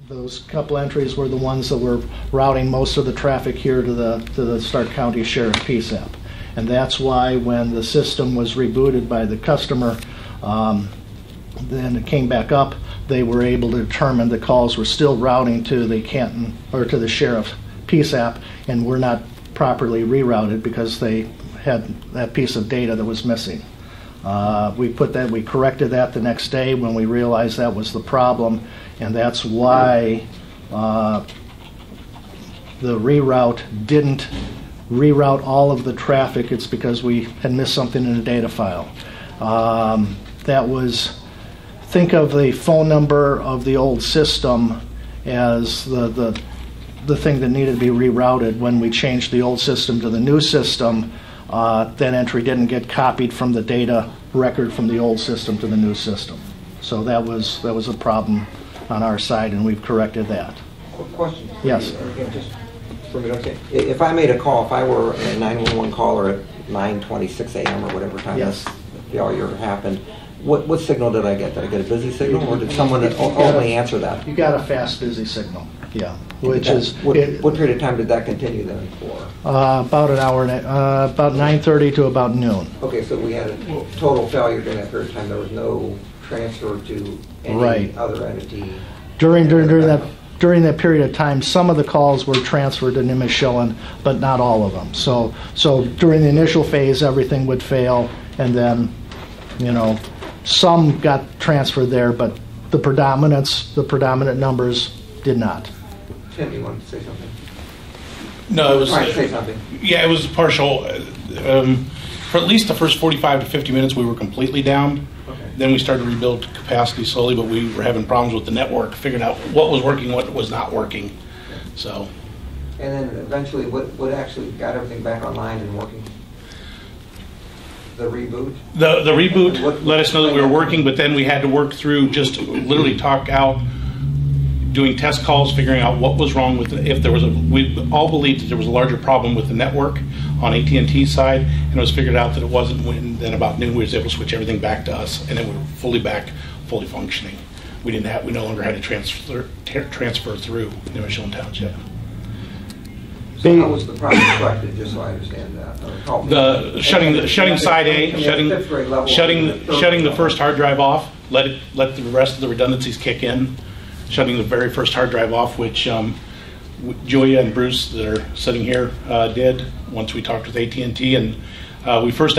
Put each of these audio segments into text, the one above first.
Those couple entries were the ones that were routing most of the traffic here to the Stark County Sheriff PSAP. And that's why when the system was rebooted by the customer, then it came back up, they were able to determine the calls were still routing to the Canton, or to the Sheriff PSAP, and were not properly rerouted because they had that piece of data that was missing. We corrected that the next day when we realized that was the problem, and that's why the reroute didn't reroute all of the traffic. It's because we had missed something in the data file. That was, think of the phone number of the old system as the thing that needed to be rerouted. When we changed the old system to the new system, that entry didn't get copied from the data record from the old system to the new system. So that was a problem on our side, and we've corrected that. Quick question. Yes. Just for me, okay. If I made a call, if I were a 911 caller at 9:26 a.m. or whatever time Yes. this failure happened, what signal did I get? Did I get a busy signal, or did someone only answer that? You got a fast, busy signal. Yeah. What period of time did that continue then for? About an hour, about 9:30 to about noon. Okay, so we had a total failure during that period of time. There was no transfer to any Right. other entity. During that period of time, some of the calls were transferred to Nimishillen, but not all of them. So during the initial phase, everything would fail, and then, some got transferred there, but the predominant numbers did not. Tim, you wanted to say something? No, it was. Trying to say something. Yeah, it was partial. For at least the first 45 to 50 minutes, we were completely down. Okay. Then we started to rebuild capacity slowly, but we were having problems with the network, figuring out what was working, what was not working. So. And then eventually, what actually got everything back online and working? The reboot? The reboot let us know that we were working, but then we had to work through, just literally talk out, doing test calls, figuring out what was wrong with it. If there was we all believed that there was a larger problem with the network on AT&T side, and it was figured out that it wasn't. When then about noon, we was able to switch everything back to us, and then we were fully functioning. We no longer had to transfer through Nimishillen Township. So how was the problem corrected, just so I understand that? Shutting side A, shutting the first hard drive off, let the rest of the redundancies kick in. Shutting the very first hard drive off, which Julia and Bruce that are sitting here did once we talked with AT&T, and we first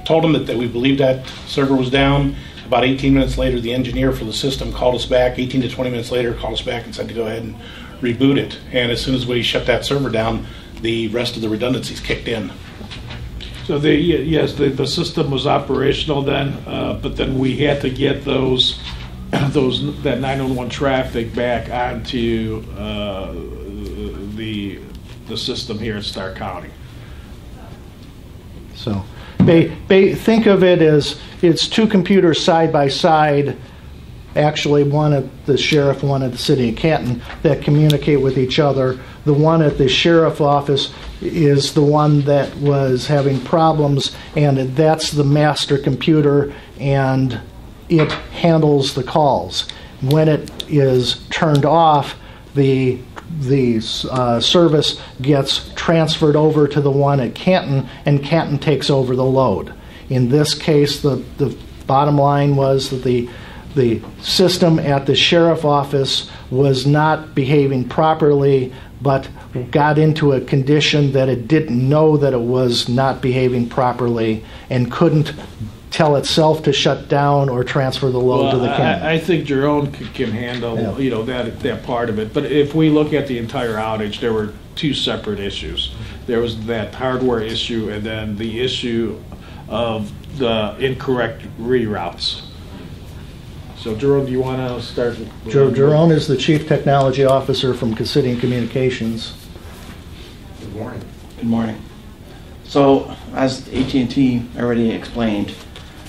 told them that we believed that server was down. About 18 minutes later, the engineer for the system called us back. 18 to 20 minutes later, called us back and said to go ahead and reboot it. And as soon as we shut that server down, the rest of the redundancies kicked in. So the system was operational then, but then we had to get that 911 traffic back onto the system here in Stark County. So think of it as it's two computers side by side, actually one at the sheriff, one at the city of Canton, that communicate with each other. The one at the sheriff office is the one that was having problems, and that's the master computer, and it handles the calls. When it is turned off, the service gets transferred over to the one at Canton, and Canton takes over the load. In this case, the bottom line was that the system at the sheriff office was not behaving properly, but got into a condition that it didn't know that it was not behaving properly and couldn't tell itself to shut down or transfer the load to the Canton. I think Jerome can handle that part of it. But if we look at the entire outage, there were two separate issues. There was that hardware issue, and then the issue of the incorrect reroutes. So Jerome, do you want to start? Jerome is the Chief Technology Officer from Casidian Communications. Good morning. Good morning. So, as AT&T already explained,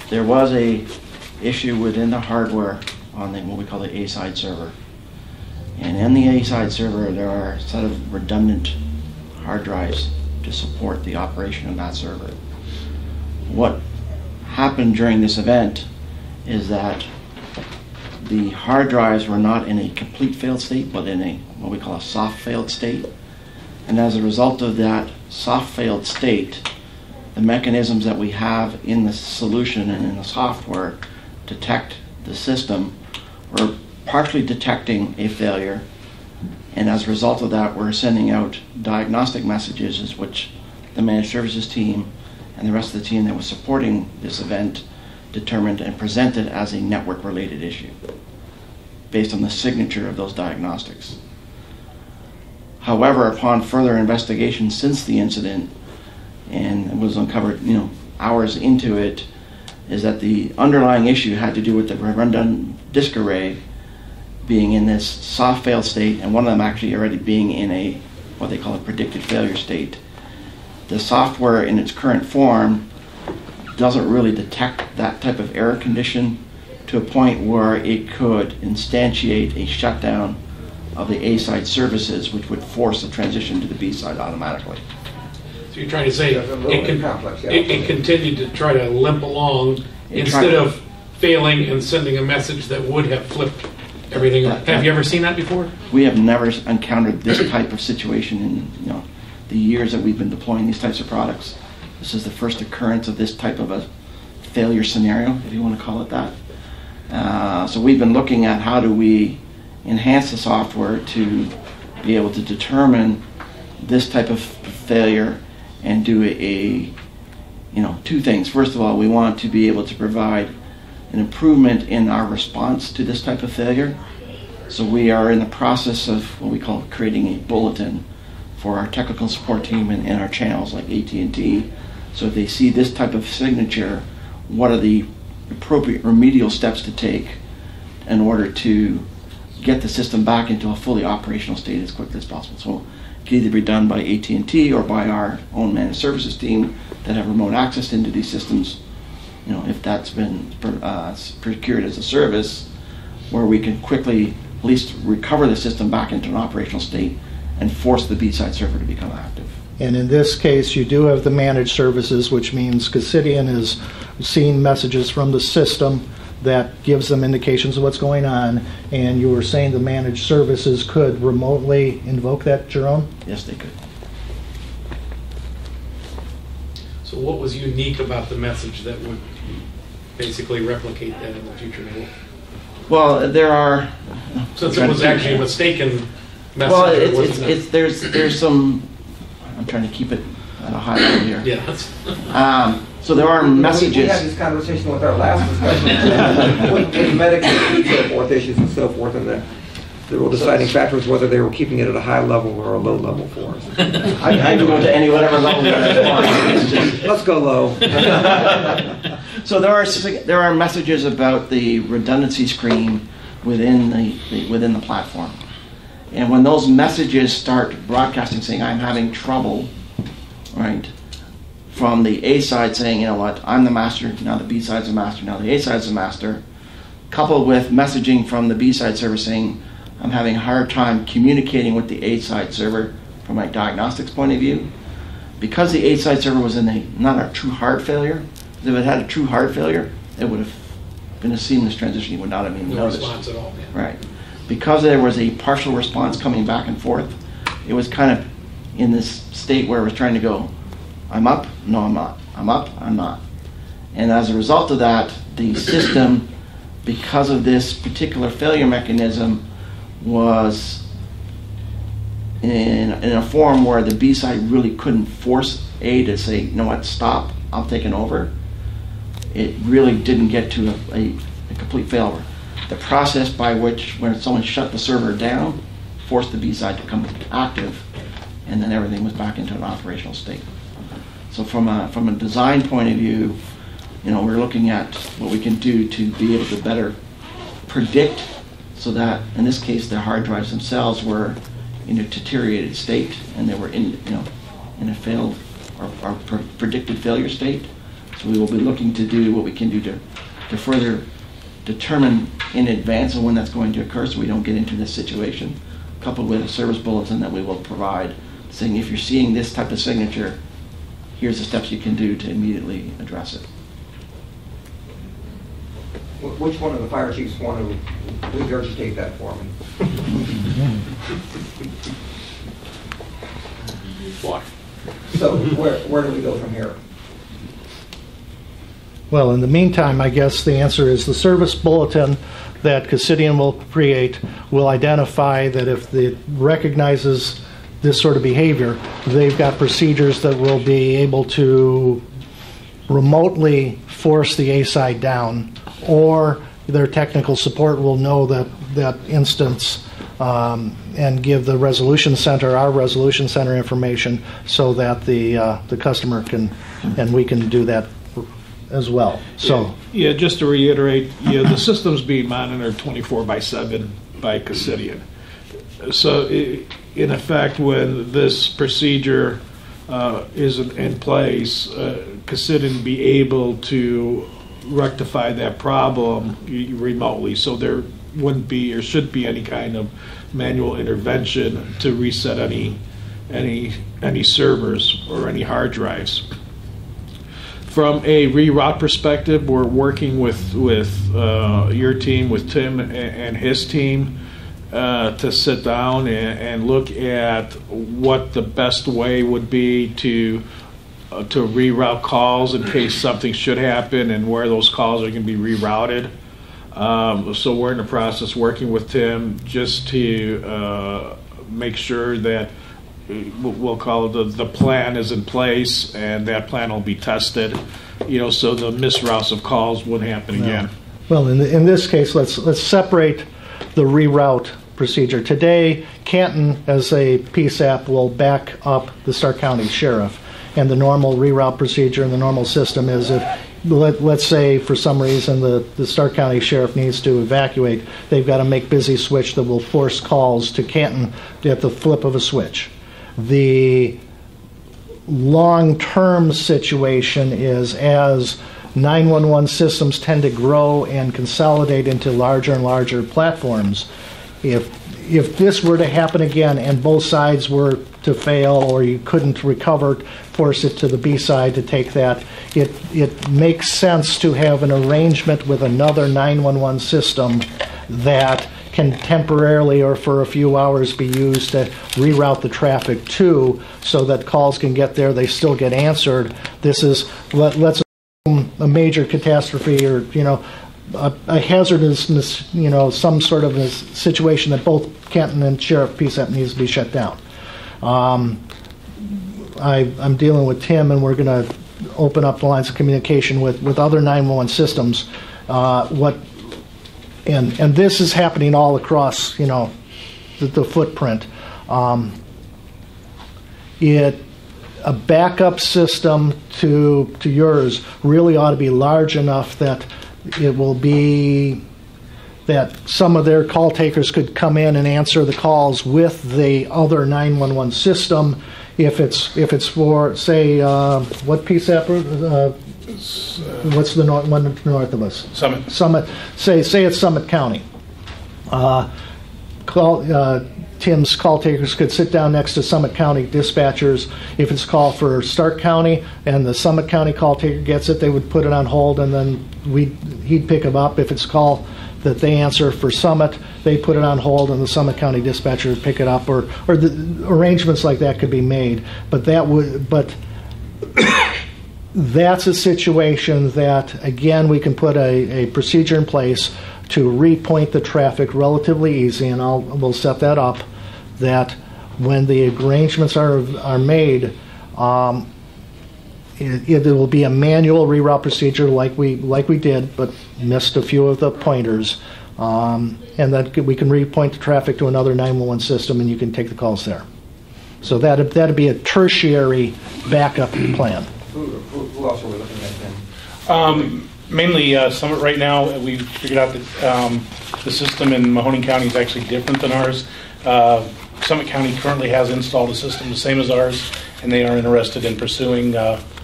there was a issue within the hardware on what we call the A-side server. And in the A-side server, there are a set of redundant hard drives to support the operation of that server. What happened during this event is that the hard drives were not in a complete failed state, but in a what we call a soft failed state. And as a result of that soft failed state, the mechanisms that we have in the solution and in the software detect the system were partially detecting a failure, and as a result of that, we're sending out diagnostic messages, which the managed services team and the rest of the team that was supporting this event determined and presented as a network-related issue based on the signature of those diagnostics. However, upon further investigation since the incident, and it was uncovered, hours into it, is that the underlying issue had to do with the redundant disk array being in this soft failed state, and one of them actually already being in a what they call a predicted failure state. The software in its current form doesn't really detect that type of error condition to a point where it could instantiate a shutdown of the A side services, which would force a transition to the B side automatically. So you're trying to say it continued to try to limp along instead of failing and sending a message that would have flipped everything. Have you ever seen that before? We have never encountered this type of situation in the years that we've been deploying these types of products. This is the first occurrence of this type of a failure scenario, if you want to call it that. So we've been looking at how do we enhance the software to be able to determine this type of failure and do two things. First of all, we want to be able to provide an improvement in our response to this type of failure. So we are in the process of what we call creating a bulletin for our technical support team and our channels like AT&T. So if they see this type of signature, what are the appropriate remedial steps to take in order to get the system back into a fully operational state as quickly as possible. So it can either be done by AT&T or by our own managed services team that have remote access into these systems, if that's been procured as a service, where we can quickly at least recover the system back into an operational state and force the B-side server to become active. And in this case, you do have the managed services, which means Casidian is seeing messages from the system that gives them indications of what's going on, and you were saying the managed services could remotely invoke that, Jerome? Yes, they could. So what was unique about the message that would basically replicate that in the future? Well, there are... Since it was actually a mistaken message. Well, there's some... I'm trying to keep it at a high level here. Yeah. So there are messages. We had this conversation with our last discussion with medical and so forth, issues and so forth, and the real deciding factor was whether they were keeping it at a high level or a low level for us. I can go to any whatever level you want. Let's go low. So there are messages about the redundancy screen within the platform, and when those messages start broadcasting saying I'm having trouble, right? From the A side saying, you know what, I'm the master, now the B side's the master, now the A side's the master, coupled with messaging from the B side server saying, I'm having a hard time communicating with the A side server from my diagnostics point of view. Because the A side server was not a true hard failure, if it had a true hard failure, it would have been a seamless transition, you would not have even noticed. No response at all. Yeah. Right. Because there was a partial response coming back and forth, it was kind of in this state where it was trying to go, I'm up, no I'm not. I'm up, I'm not. And as a result of that, the system, because of this particular failure mechanism, was in a form where the B side really couldn't force A to say, you know what, stop, I'm taking over. It really didn't get to a complete failure. The process by which, when someone shut the server down, forced the B side to come active, and then everything was back into an operational state. So from a design point of view, we're looking at what we can do to be able to better predict, so that in this case the hard drives themselves were in a deteriorated state and they were in a failed or predicted failure state. So we will be looking to do what we can do to further determine in advance of when that's going to occur, so we don't get into this situation, coupled with a service bulletin that we will provide saying if you're seeing this type of signature, here's the steps you can do to immediately address it. Which one of the fire chiefs want to regurgitate that for me? Why? So where do we go from here? Well, in the meantime, I guess the answer is the service bulletin that Casidian will create will identify that if it recognizes this sort of behavior, they've got procedures that will be able to remotely force the A-side down, or their technical support will know that instance and give the resolution center, our resolution center information, so that the customer can, and we can do that as well. So yeah, just to reiterate, the system's being monitored 24/7 by Casidian. So in effect, when this procedure is in place, Casidian be able to rectify that problem remotely. So there wouldn't be or should be any kind of manual intervention to reset any servers or any hard drives. From a reroute perspective, we're working with your team, with Tim and his team, to sit down and look at what the best way would be to reroute calls in case something should happen, and where those calls are going to be rerouted. So we're in the process working with Tim just to make sure that we'll call it the plan is in place, and that plan will be tested, so the misroutes of calls wouldn't happen again. Well, in this case, let's separate the reroute procedure. Today, Canton, as a PSAP, will back up the Stark County Sheriff, and the normal reroute procedure in the normal system is if, let's say, for some reason the Stark County Sheriff needs to evacuate, they've got to make busy switch that will force calls to Canton at the flip of a switch. The long-term situation is, as 911 systems tend to grow and consolidate into larger and larger platforms, if this were to happen again and both sides were to fail, or you couldn't recover, force it to the B side to take that, it makes sense to have an arrangement with another 911 system that can temporarily or for a few hours be used to reroute the traffic to, so that calls can get there, they still get answered. This is, let's assume a major catastrophe, or a hazardous, some sort of a situation that both Canton and Sheriff PSAP needs to be shut down. I'm dealing with Tim, and we're going to open up the lines of communication with other 911 systems. And this is happening all across, the footprint. A backup system to yours really ought to be large enough that it will be that some of their call takers could come in and answer the calls with the other 911 system. If it's for, say, what PSAP? What's the one north of us? Summit. Say it's Summit County. Tim's call takers could sit down next to Summit County dispatchers. If it's a call for Stark County and the Summit County call taker gets it, they would put it on hold, and then he'd pick it up. If it's a call that they answer for Summit, they put it on hold, and the Summit County dispatcher would pick it up, or the arrangements like that could be made. But that's a situation that, again, we can put a procedure in place to repoint the traffic relatively easy, and we'll set that up, that when the arrangements are made, it will be a manual reroute procedure like we did, but missed a few of the pointers, and that we can repoint the traffic to another 911 system, and you can take the calls there. So that'd be a tertiary backup plan. Who else are we looking at then? Mainly Summit right now. We figured out that the system in Mahoning County is actually different than ours. Summit County currently has installed a system the same as ours, and they are interested in pursuing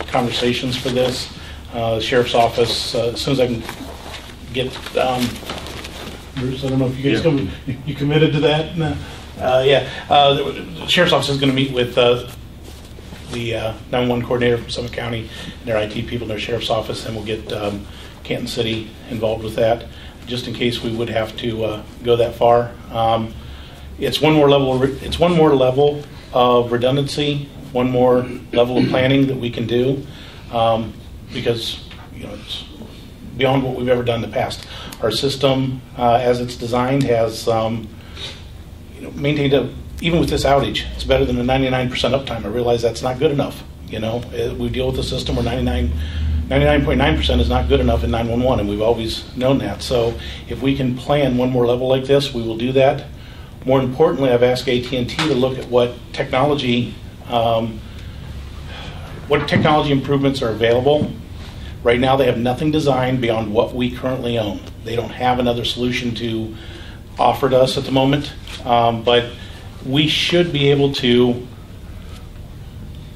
conversations for this. The Sheriff's Office, as soon as I can get Bruce, I don't know if you guys you committed to that? No. The Sheriff's Office is going to meet with the 911 coordinator from Summit County, and their IT people in their Sheriff's Office, and we'll get Canton City involved with that, just in case we would have to go that far. It's one more level. It's one more level of redundancy, one more level of planning that we can do, because it's beyond what we've ever done in the past. Our system, as it's designed, has maintained even with this outage, it's better than a 99% uptime. I realize that's not good enough. We deal with a system where 99.9% is not good enough in 911, and we've always known that. So if we can plan one more level like this, we will do that. More importantly, I've asked AT&T to look at what technology improvements are available. Right now, they have nothing designed beyond what we currently own. They don't have another solution to offer to us at the moment, but we should be able to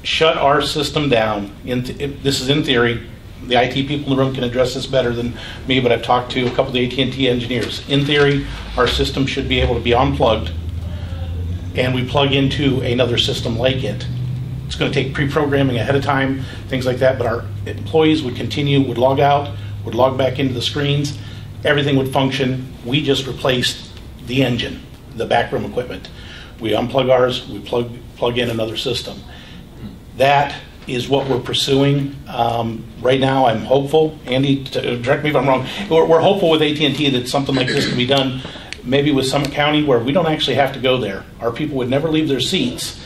shut our system down. This is in theory. The IT people in the room can address this better than me, but I've talked to a couple of the AT&T engineers. In theory, our system should be able to be unplugged, and we plug into another system like it. It's going to take pre-programming ahead of time, things like that, but our employees would log out, would log back into the screens, everything would function. We just replaced the engine, the backroom equipment. We unplug ours, we plug in another system. That is what we're pursuing. Right now, I'm hopeful. Andy, correct me if I'm wrong. We're hopeful with AT&T that something like this can be done, maybe with Summit County, where we don't actually have to go there. Our people would never leave their seats.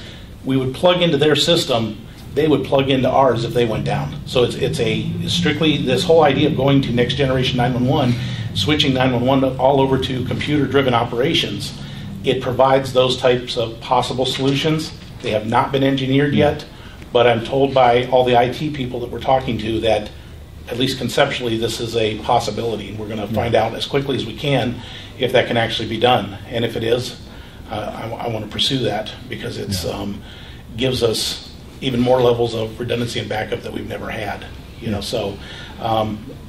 We would plug into their system. They would plug into ours if they went down. So it's strictly this whole idea of going to next generation 911, switching 911 all over to computer-driven operations. It provides those types of possible solutions. They have not been engineered yet. But I'm told by all the IT people that we're talking to that, at least conceptually, this is a possibility. And we're going to find out as quickly as we can if that can actually be done. And if it is, I want to pursue that because it gives us even more levels of redundancy and backup that we've never had. So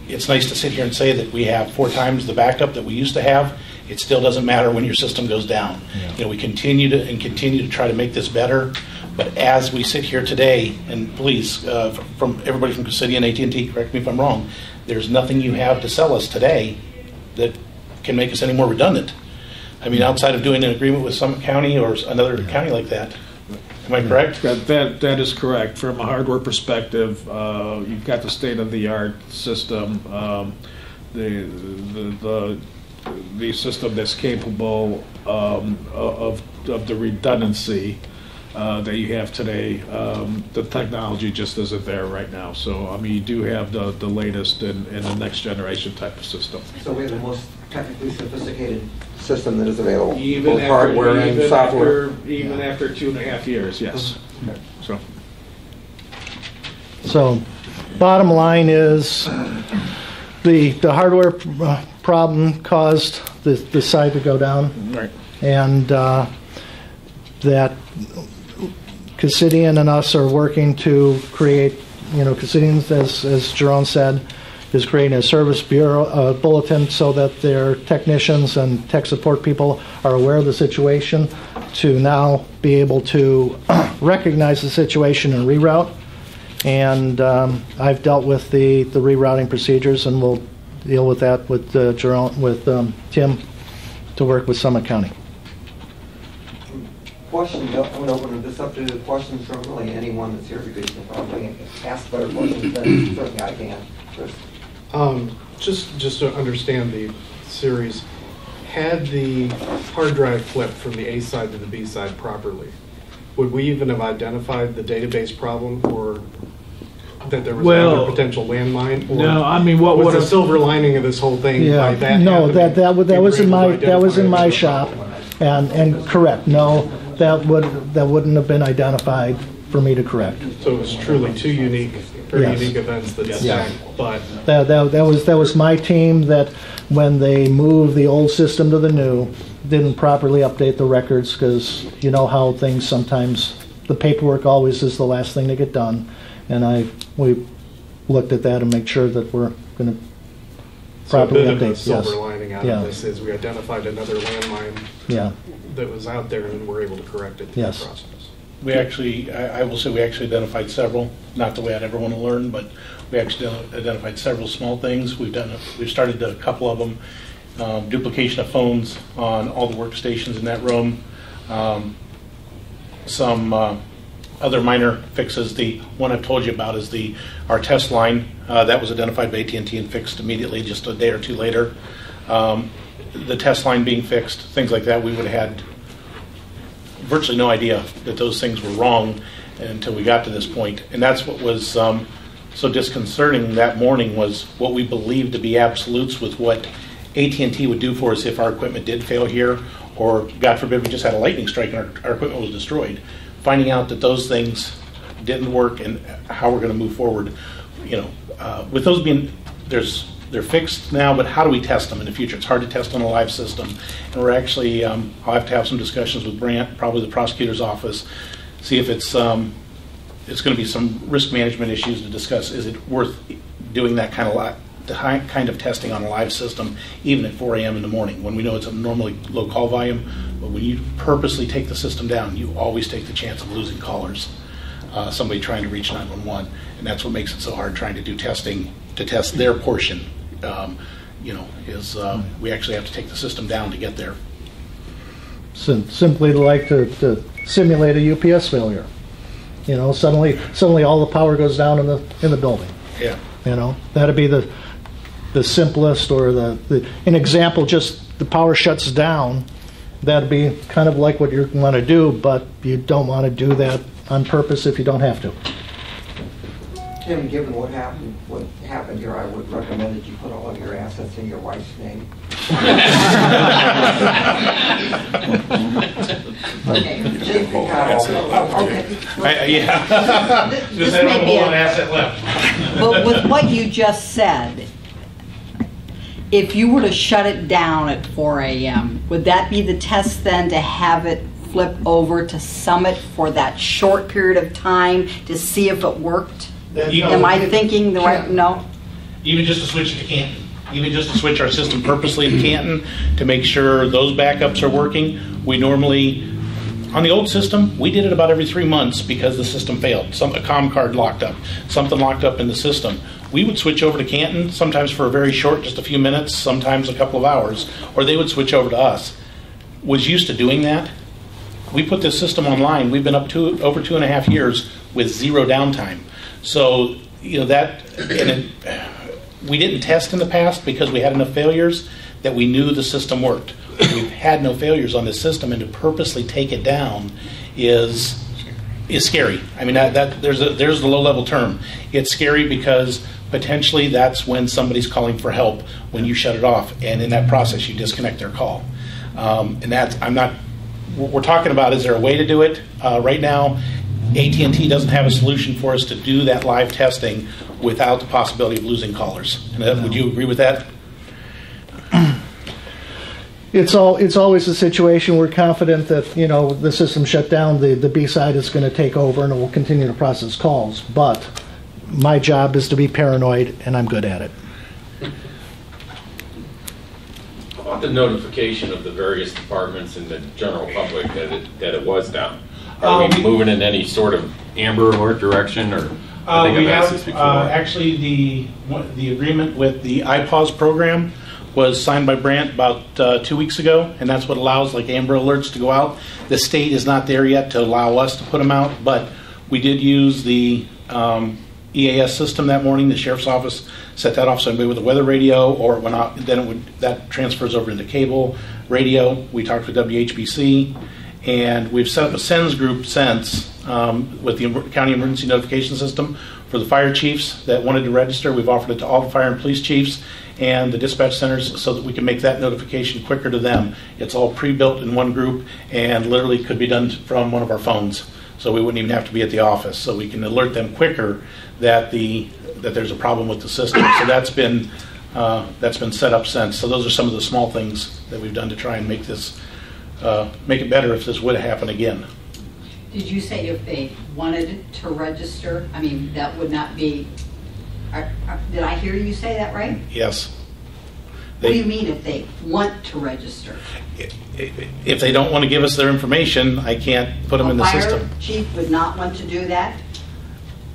it's nice to sit here and say that we have 4 times the backup that we used to have. It still doesn't matter when your system goes down. We continue to try to make this better. But as we sit here today, and please, from everybody from City and AT&T, correct me if I'm wrong, there's nothing you have to sell us today that can make us any more redundant. I mean, outside of doing an agreement with Summit County or another county like that. Am I correct? That is correct. From a hardware perspective, you've got the state-of-the-art system, the system that's capable of the redundancy that you have today. The technology just isn't there right now. So, I mean, you do have the latest in the next generation type of system. So we have the most technically sophisticated system that is available, both hardware and software. Even after 2.5 years, yes. Mm-hmm. So, bottom line is the hardware problem caused the site to go down, Right. and that Casidian and us are working to create, Casidian, as Jerome said, is creating a service bureau bulletin so that their technicians and tech support people are aware of the situation to now be able to recognize the situation and reroute. And I've dealt with the rerouting procedures, and we'll deal with that with Tim to work with Summit County. Question, I'm going to open this up to questions from really anyone that's here because you can probably ask better questions than certainly I can. Chris. Just to understand the series, had the hard drive flipped from the A side to the B side properly, would we even have identified the database problem or that there was another potential landmine? Or no, I mean, what was would the silver lining of this whole thing? Yeah, by that no, happening, that was in my it? shop, and correct. No, that wouldn't have been identified for me to correct. So it was truly two unique, very Yes. unique events that Yes. stacked, but That was my team that when they moved the old system to the new, didn't properly update the records because you know how things sometimes, the paperwork always is the last thing to get done, and we looked at that and make sure that we're going to so a properly bit of a update. silver Yes. lining out Yeah. of this is we identified another landmine Yeah. that was out there and we're able to correct it through Yes. the process. We actually, I will say we actually identified several, not the way I'd ever want to learn, but we actually identified several small things. We've started a couple of them. Duplication of phones on all the workstations in that room. Some other minor fixes. The one I've told you about is our test line. That was identified by AT&T and fixed immediately, just a day or two later. The test line being fixed, things like that, we would have had virtually no idea that those things were wrong until we got to this point. And that's what was so disconcerting that morning, was what we believed to be absolutes with what AT&T would do for us if our equipment did fail here, or God forbid we just had a lightning strike and our equipment was destroyed. Finding out that those things didn't work and how we're going to move forward. With those being, they're fixed now, but how do we test them in the future? It's hard to test on a live system. And we're actually, I'll have to have some discussions with Brant, probably the prosecutor's office, see if it's going to be some risk management issues to discuss. Is it worth doing that kind of testing on a live system, even at 4 a.m. in the morning, when we know it's a normally low call volume? But when you purposely take the system down, you always take the chance of losing callers, somebody trying to reach 911. And that's what makes it so hard trying to do testing, to test their portion. We actually have to take the system down to get there. Simply like to simulate a UPS failure. Suddenly all the power goes down in the building. Yeah. That'd be the simplest, or an example, just the power shuts down. That'd be kind of like what you want to do, but you don't want to do that on purpose if you don't have to. Tim, given what happened here, I would recommend that you put all of your assets in your wife's name. Okay. Yeah. This may be an asset left. But with what you just said, if you were to shut it down at 4 a.m., would that be the test then, to have it flip over to Summit for that short period of time to see if it worked? Am I thinking the right? No. Even just to switch it to Canton. Even just to switch our system purposely to Canton to make sure those backups are working. We normally, on the old system, we did it about every 3 months because the system failed. A COM card locked up. Something locked up in the system. We would switch over to Canton, sometimes for a very short, just a few minutes, sometimes a couple of hours, or they would switch over to us. Was used to doing that. We put this system online. We've been up to over 2.5 years with zero downtime. So, we didn't test in the past because we had enough failures that we knew the system worked. We've had no failures on this system, and to purposely take it down is scary. I mean, there's the low-level term. It's scary because potentially that's when somebody's calling for help when you shut it off, and in that process you disconnect their call. We're talking about, is there a way to do it? Right now, AT&T doesn't have a solution for us to do that live testing without the possibility of losing callers. And would you agree with that? It's always a situation we're confident that the system shut down, the B side is going to take over and it will continue to process calls. But my job is to be paranoid, and I'm good at it. How about the notification of the various departments and the general public that it was down? Are we moving in any sort of Amber Alert direction, or? I think I've asked this before. Actually, the agreement with the iPause program was signed by Brant about 2 weeks ago, and that's what allows Amber Alerts to go out. The state is not there yet to allow us to put them out, but we did use the EAS system that morning. The sheriff's office set that off, so anybody with a weather radio, or it went out, then that transfers over into cable radio. We talked with WHBC. And we've set up a SENS group since with the County Emergency Notification System for the fire chiefs that wanted to register. We've offered it to all the fire and police chiefs and the dispatch centers so that we can make that notification quicker to them. It's all pre-built in one group and literally could be done from one of our phones. So we wouldn't even have to be at the office. So we can alert them quicker that there's a problem with the system. So that's been set up since. So those are some of the small things that we've done to try and make this make it better if this would happen again. Did you say if they wanted to register? I mean, that would not be. Did I hear you say that right? Yes. What do you mean if they want to register? If they don't want to give us their information, I can't put them in the system. Fire chief would not want to do that?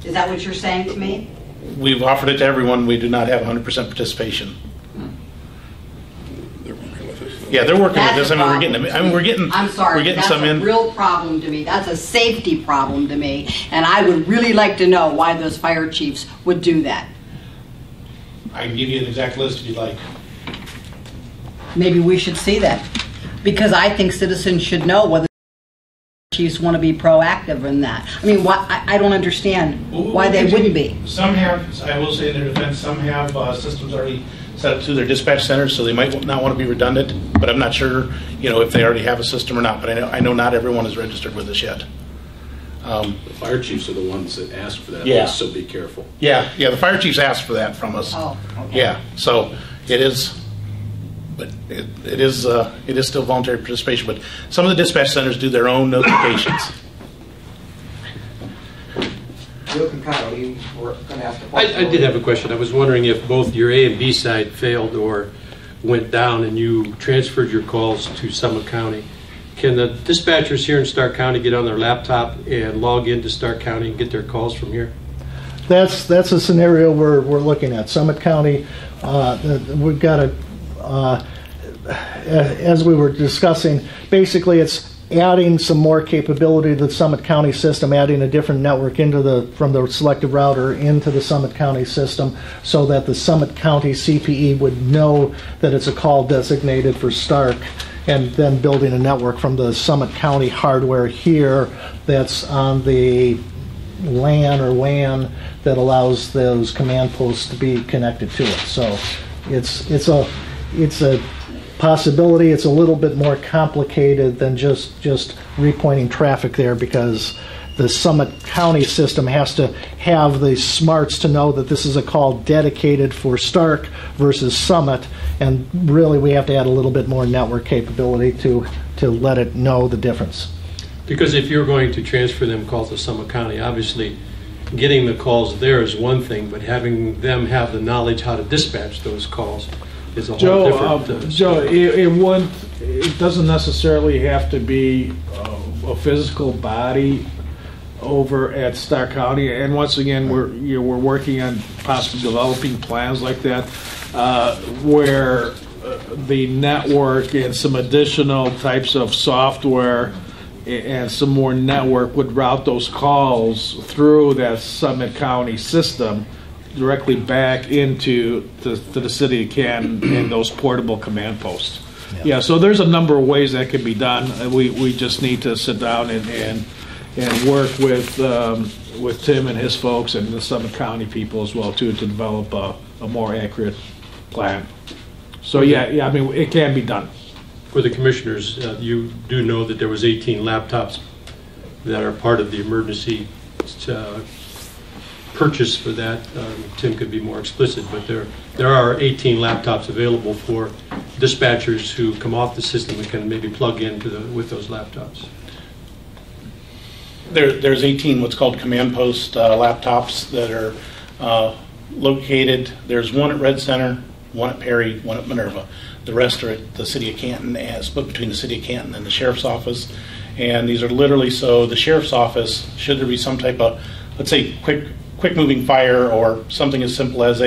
Is that what you're saying to me? We've offered it to everyone. We do not have 100% participation. Yeah, they're working with us. I mean, we're getting them. I mean, we're getting. I'm sorry, we're getting that's some a in. real problem to me. That's a safety problem to me, and I would really like to know why those fire chiefs would do that. I can give you an exact list if you'd like. Maybe we should see that, because I think citizens should know whether chiefs want to be proactive in that. I mean, I don't understand why they wouldn't be. Some have, I will say in their defense, some have systems already set up through their dispatch centers, so they might not want to be redundant. But I'm not sure, if they already have a system or not. But I know not everyone is registered with us yet. The fire chiefs are the ones that ask for that. Yeah. So be careful. Yeah. The fire chiefs asked for that from us. Oh, okay. Yeah. So it is. But it is still voluntary participation. But some of the dispatch centers do their own notifications. Bill Concano, you were going to ask a question. I did have a question. I was wondering if both your A and B side failed or went down and you transferred your calls to Summit County. Can the dispatchers here in Stark County get on their laptop and log into Stark County and get their calls from here? That's a scenario we're looking at. Summit County, we've got a, as we were discussing, basically it's adding some more capability to the Summit County system, adding a different network from the selective router into the Summit County system, so that the Summit County CPE would know that it's a call designated for Stark, and then building a network from the Summit County hardware here that's on the LAN or WAN that allows those command posts to be connected to it. So it's a possibility. It's a little bit more complicated than just repointing traffic there, because the Summit County system has to have the smarts to know that this is a call dedicated for Stark versus Summit, and really we have to add a little bit more network capability to let it know the difference. Because if you're going to transfer them calls to Summit County, obviously getting the calls there is one thing, but having them have the knowledge how to dispatch those calls is a whole different. Joe, it doesn't necessarily have to be a physical body over at Stark County, and once again, we're working on possibly developing plans like that, where the network and some additional types of software and some more network would route those calls through that Summit County system directly back into the city of Canton and those portable command posts. Yeah, so there's a number of ways that can be done. We just need to sit down and work with Tim and his folks and the Summit County people as well too, to develop a more accurate plan. So yeah, I mean, it can be done. For the commissioners, you do know that there was 18 laptops that are part of the emergency purchase for that. Tim could be more explicit, but there are 18 laptops available for dispatchers who come off the system and can maybe plug in with those laptops. There's 18 what's called command post laptops that are located. There's one at Red Center, one at Perry, one at Minerva. The rest are at the City of Canton, split between the City of Canton and the Sheriff's Office. And these are literally, so the Sheriff's Office, should there be some type of, let's say, quick moving fire or something as simple as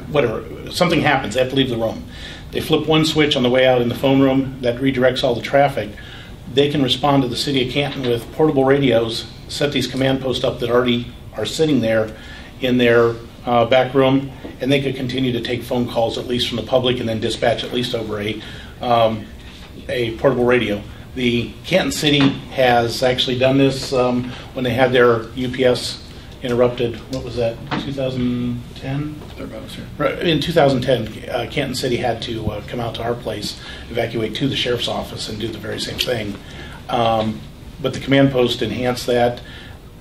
whatever, something happens, they have to leave the room. They flip one switch on the way out in the phone room that redirects all the traffic. They can respond to the City of Canton with portable radios, set these command posts up that already are sitting there in their back room, and they could continue to take phone calls, at least from the public, and then dispatch at least over a portable radio. The Canton City has actually done this when they had their UPS interrupted. What was that, 2010? Right, in 2010, Canton City had to come out to our place, evacuate to the Sheriff's Office, and do the very same thing. But the command post enhanced that.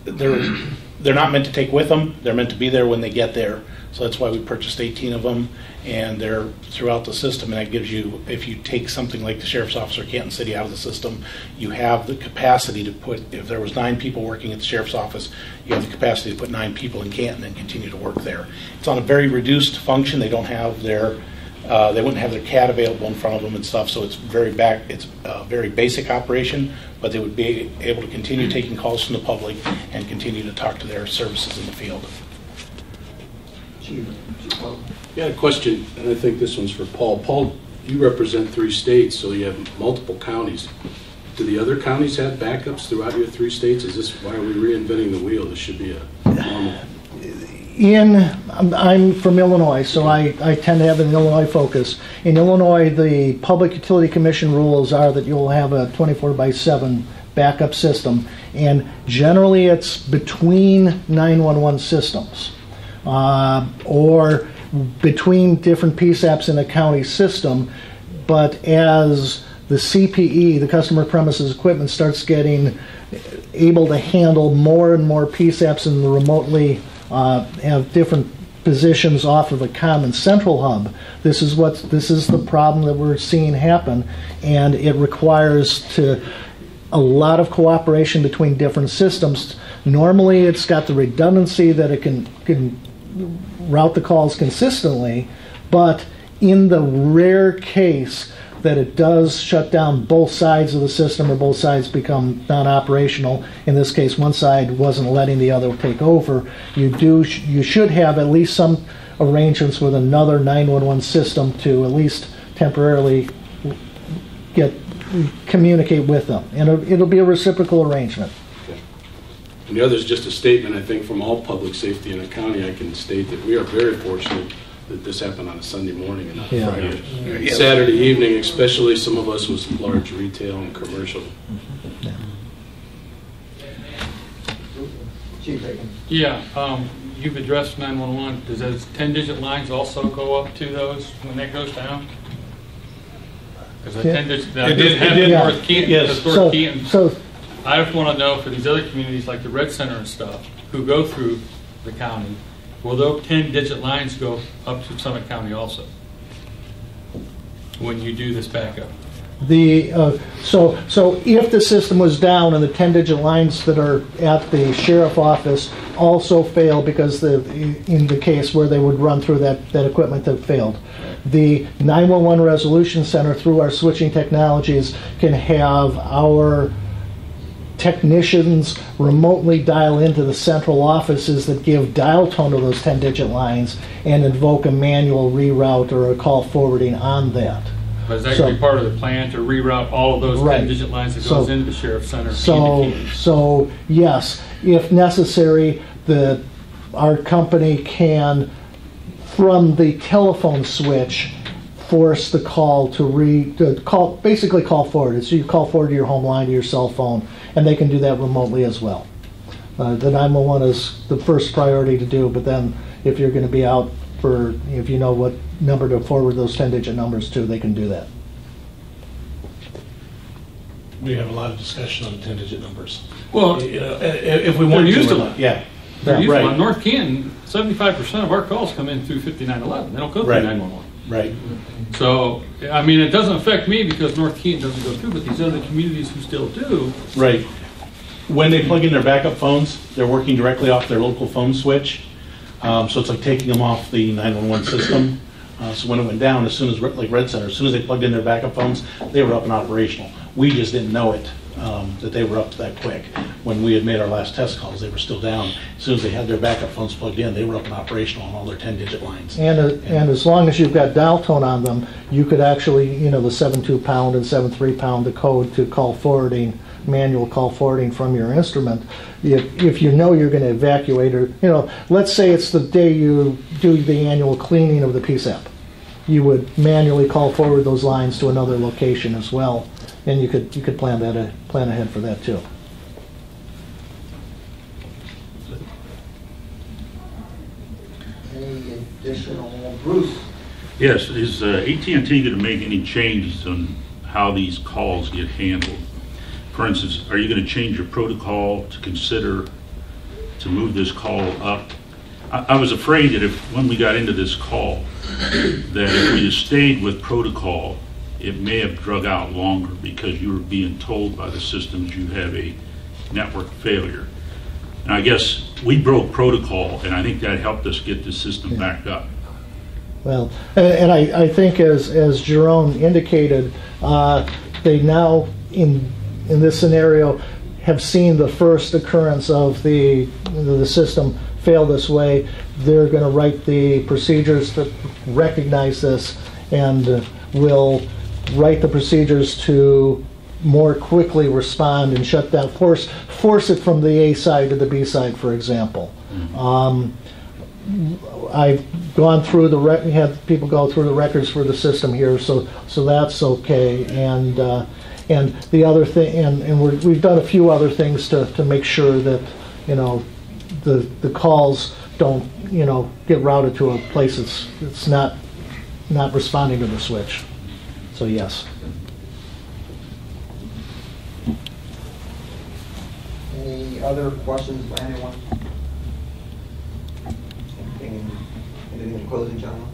They're not meant to take with them. They're meant to be there when they get there. So that's why we purchased 18 of them, and they're throughout the system. And that gives you, if you take something like the Sheriff's Office or Canton City out of the system, you have the capacity to put, if there was 9 people working at the Sheriff's Office, you have the capacity to put 9 people in Canton and continue to work there. It's on a very reduced function. They don't have their They wouldn't have their CAD available in front of them and stuff, so it's it's a very basic operation, but they would be able to continue taking calls from the public and continue to talk to their services in the field. Yeah, a question, and I think this one's for Paul. Paul, you represent 3 states, so you have multiple counties. Do the other counties have backups throughout your 3 states? Is this, why are we reinventing the wheel? This should be a normal. I'm from Illinois, so I tend to have an Illinois focus. In Illinois, the Public Utility Commission rules are that you'll have a 24/7 backup system, and generally it's between 911 systems or between different PSAPs in a county system. But as the CPE, the customer premises equipment, starts getting able to handle more and more PSAPs and remotely have different positions off of a common central hub, this is the problem that we're seeing happen, and it requires a lot of cooperation between different systems. Normally it's got the redundancy that it can route the calls consistently, but in the rare case that it does shut down both sides of the system or both sides become non-operational, in this case one side wasn't letting the other take over, you should have at least some arrangements with another 911 system to at least temporarily communicate with them, and it'll be a reciprocal arrangement. And the other is just a statement, I think, from all public safety in the county. I can state that we are very fortunate that this happened on a Sunday morning and not a Friday. Yeah. Saturday evening, especially, some of us was large retail and commercial. Yeah, you've addressed 911. Does those 10-digit lines also go up to those when that goes down? Because the 10-digit North Keaton, yes. North Keaton. So I just want to know for these other communities like the Red Center and stuff who go through the county, will those 10-digit lines go up to Summit County also when you do this backup? So if the system was down and the 10-digit lines that are at the sheriff office also fail because in the case where they would run through that equipment that failed, the 911 Resolution Center through our switching technologies can have our technicians remotely dial into the central offices that give dial tone to those 10-digit lines and invoke a manual reroute or a call forwarding on that. But is that going to be part of the plan to reroute all of those 10-digit lines that goes into the Sheriff's Center? So yes, if necessary, our company can, from the telephone switch, force the call basically call forward. So you call forward to your home line, to your cell phone, and they can do that remotely as well. The 911 is the first priority to do, but then if you're going to be out if you know what number to forward those 10-digit numbers to, they can do that. We have a lot of discussion on 10-digit numbers. Well, if we want to use them, yeah. They're used on North Canton. 75% of our calls come in through 5911. They don't go through 911. Right. So, I mean, it doesn't affect me because North Canton doesn't go through, but these other communities who still do. Right. When they plug in their backup phones, they're working directly off their local phone switch. So it's like taking them off the 911 system. So when it went down, as soon as, like Red Center, as soon as they plugged in their backup phones, they were up and operational. We just didn't know it, that they were up that quick. When we had made our last test calls, they were still down. As soon as they had their backup phones plugged in, they were up and operational on all their 10-digit lines. And as long as you've got dial tone on them, you could actually, the 7.2 pound and 7.3 pound, the code to call forwarding, manual call forwarding from your instrument. If you know you're going to evacuate, or let's say it's the day you do the annual cleaning of the PSAP, you would manually call forward those lines to another location as well, and you could plan ahead for that too. Any additional, Bruce? Yes, is AT&T going to make any changes on how these calls get handled? For instance, are you going to change your protocol to consider to move this call up? I was afraid that when we got into this call, that if we had stayed with protocol, it may have drug out longer because you were being told by the systems you have a network failure. And I guess we broke protocol, and I think that helped us get the system back up. Well, and I think as Jerome indicated, they now, in this scenario, have seen the first occurrence of the system fail this way. They're going to write the procedures to recognize this and will write the procedures to more quickly respond and shut down, force it from the A side to the B side, for example. I've gone through had people go through the records for the system here, so that's okay. And the other thing, and we've done a few other things to make sure that the calls don't get routed to a place that's not responding to the switch. So yes. Any other questions by anyone? Anything in closing, gentlemen?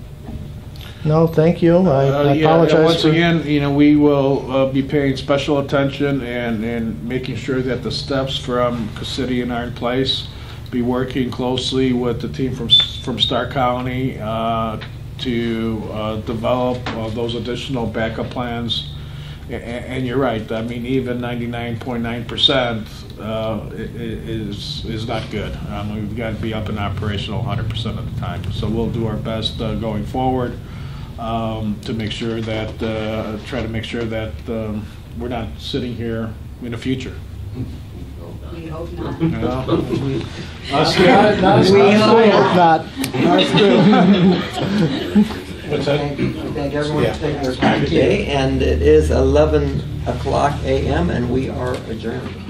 No, thank you. I apologize. Once again, we will be paying special attention and making sure that the steps from Casidian are in place. Be working closely with the team from Stark County to develop those additional backup plans. And you're right. I mean, even 99.9% is not good. We've got to be up and operational 100% of the time. So we'll do our best going forward to make sure that we're not sitting here in the future. We hope not. Us too. Not. What's that? Thank everyone for taking their time today, and it is 11 o'clock a.m. and we are adjourned.